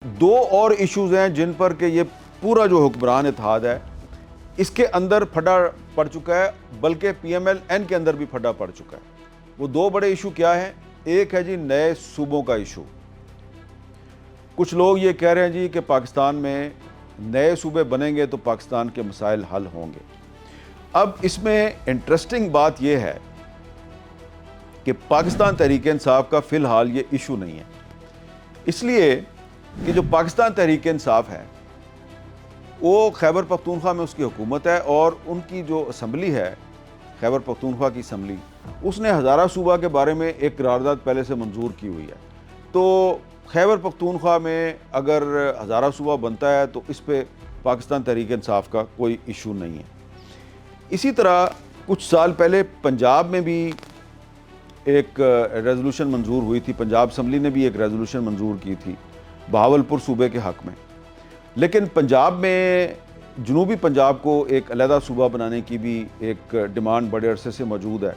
دو اور ایشوز ہیں جن پر کہ یہ پورا جو حکمران اتحاد ہے اس کے اندر پھڈا پڑ چکا ہے، بلکہ پی ایم ایل این کے اندر بھی پھڈا پڑ چکا ہے۔ وہ دو بڑے ایشو کیا ہیں؟ ایک ہے جی نئے صوبوں کا ایشو۔ کچھ لوگ یہ کہہ رہے ہیں جی کہ پاکستان میں نئے صوبے بنیں گے تو پاکستان کے مسائل حل ہوں گے۔ اب اس میں انٹرسٹنگ بات یہ ہے کہ پاکستان تحریک انصاف کا فی الحال یہ ایشو نہیں ہے، اس لیے کہ جو پاکستان تحریک انصاف ہے وہ خیبر پختونخوا میں اس کی حکومت ہے، اور ان کی جو اسمبلی ہے خیبر پختونخوا کی اسمبلی، اس نے ہزارہ صوبہ کے بارے میں ایک قرارداد پہلے سے منظور کی ہوئی ہے۔ تو خیبر پختونخوا میں اگر ہزارہ صوبہ بنتا ہے تو اس پہ پاکستان تحریک انصاف کا کوئی ایشو نہیں ہے۔ اسی طرح کچھ سال پہلے پنجاب میں بھی ایک ریزولوشن منظور ہوئی تھی، پنجاب اسمبلی نے بھی ایک ریزولوشن منظور کی تھی بہاولپور صوبے کے حق میں، لیکن پنجاب میں جنوبی پنجاب کو ایک علیحدہ صوبہ بنانے کی بھی ایک ڈیمانڈ بڑے عرصے سے موجود ہے۔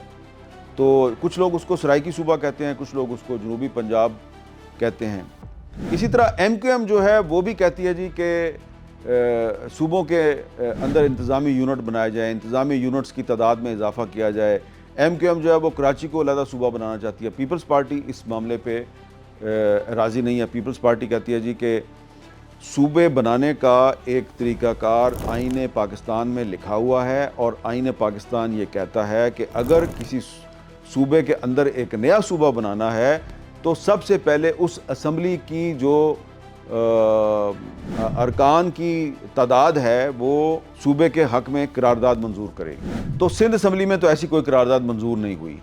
تو کچھ لوگ اس کو سرائیکی صوبہ کہتے ہیں، کچھ لوگ اس کو جنوبی پنجاب کہتے ہیں۔ اسی طرح ایم کیو ایم جو ہے وہ بھی کہتی ہے جی کہ صوبوں کے اندر انتظامی یونٹ بنائے جائیں، انتظامی یونٹس کی تعداد میں اضافہ کیا جائے۔ ایم کیو ایم جو ہے وہ کراچی کو علیحدہ صوبہ بنانا چاہتی ہے۔ پیپلز پارٹی اس معاملے پہ راضی نہیں ہے۔ پیپلز پارٹی کہتی ہے جی کہ صوبے بنانے کا ایک طریقہ کار آئین پاکستان میں لکھا ہوا ہے، اور آئین پاکستان یہ کہتا ہے کہ اگر کسی صوبے کے اندر ایک نیا صوبہ بنانا ہے تو سب سے پہلے اس اسمبلی کی جو ارکان کی تعداد ہے وہ صوبے کے حق میں قرارداد منظور کرے گی۔ تو سندھ اسمبلی میں تو ایسی کوئی قرارداد منظور نہیں ہوئی۔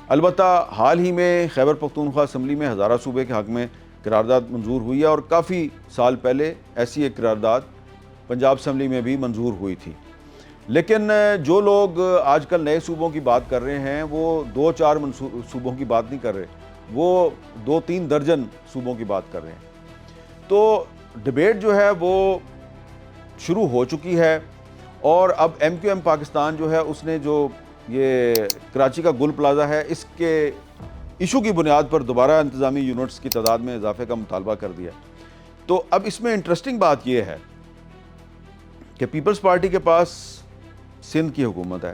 البتہ حال ہی میں خیبر پختونخوا اسمبلی میں ہزارہ صوبے کے حق میں قرارداد منظور ہوئی ہے، اور کافی سال پہلے ایسی ایک قرارداد پنجاب اسمبلی میں بھی منظور ہوئی تھی۔ لیکن جو لوگ آج کل نئے صوبوں کی بات کر رہے ہیں وہ دو چار صوبوں کی بات نہیں کر رہے، وہ 2-3 درجن صوبوں کی بات کر رہے ہیں۔ تو ڈیبیٹ جو ہے وہ شروع ہو چکی ہے، اور اب ایم کیو ایم پاکستان جو ہے اس نے جو یہ کراچی کا گل پلازہ ہے اس کے ایشو کی بنیاد پر دوبارہ انتظامی یونٹس کی تعداد میں اضافے کا مطالبہ کر دیا۔ تو اب اس میں انٹرسٹنگ بات یہ ہے کہ پیپلز پارٹی کے پاس سندھ کی حکومت ہے،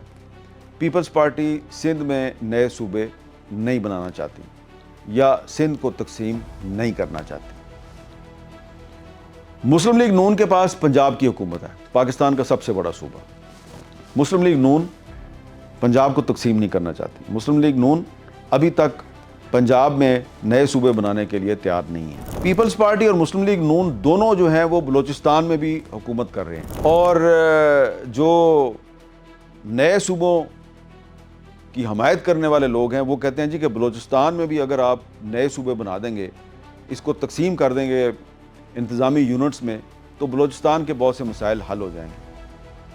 پیپلز پارٹی سندھ میں نئے صوبے نہیں بنانا چاہتی یا سندھ کو تقسیم نہیں کرنا چاہتی۔ مسلم لیگ نون کے پاس پنجاب کی حکومت ہے، پاکستان کا سب سے بڑا صوبہ۔ مسلم لیگ نون پنجاب کو تقسیم نہیں کرنا چاہتی۔ مسلم لیگ نون ابھی تک پنجاب میں نئے صوبے بنانے کے لیے تیار نہیں ہے۔ پیپلز پارٹی اور مسلم لیگ نون دونوں جو ہیں وہ بلوچستان میں بھی حکومت کر رہے ہیں، اور جو نئے صوبوں کی حمایت کرنے والے لوگ ہیں وہ کہتے ہیں جی کہ بلوچستان میں بھی اگر آپ نئے صوبے بنا دیں گے، اس کو تقسیم کر دیں گے انتظامی یونٹس میں، تو بلوچستان کے بہت سے مسائل حل ہو جائیں گے۔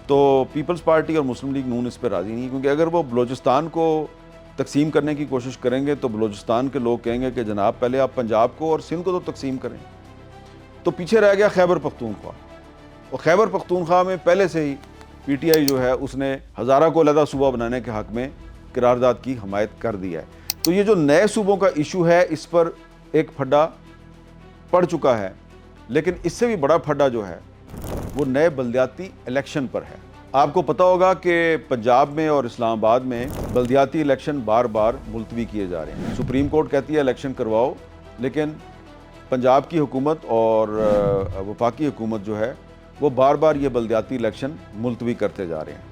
تو پیپلز پارٹی اور مسلم لیگ نون اس پہ راضی نہیں، کیونکہ اگر وہ بلوچستان کو تقسیم کرنے کی کوشش کریں گے تو بلوچستان کے لوگ کہیں گے کہ جناب پہلے آپ پنجاب کو اور سندھ کو تو تقسیم کریں۔ تو پیچھے رہ گیا خیبر پختونخوا، اور خیبر پختونخوا میں پہلے سے ہی پی ٹی آئی جو ہے اس نے ہزارہ کو علیحدہ صوبہ بنانے کے حق میں قرارداد کی حمایت کر دی ہے۔ تو یہ جو نئے صوبوں کا ایشو ہے اس پر ایک پھڈا پڑ چکا ہے، لیکن اس سے بھی بڑا پھڈا جو ہے وہ نئے بلدیاتی الیکشن پر ہے۔ آپ کو پتہ ہوگا کہ پنجاب میں اور اسلام آباد میں بلدیاتی الیکشن بار بار ملتوی کیے جا رہے ہیں۔ سپریم کورٹ کہتی ہے الیکشن کرواؤ، لیکن پنجاب کی حکومت اور وفاقی حکومت جو ہے وہ بار بار یہ بلدیاتی الیکشن ملتوی کرتے جا رہے ہیں۔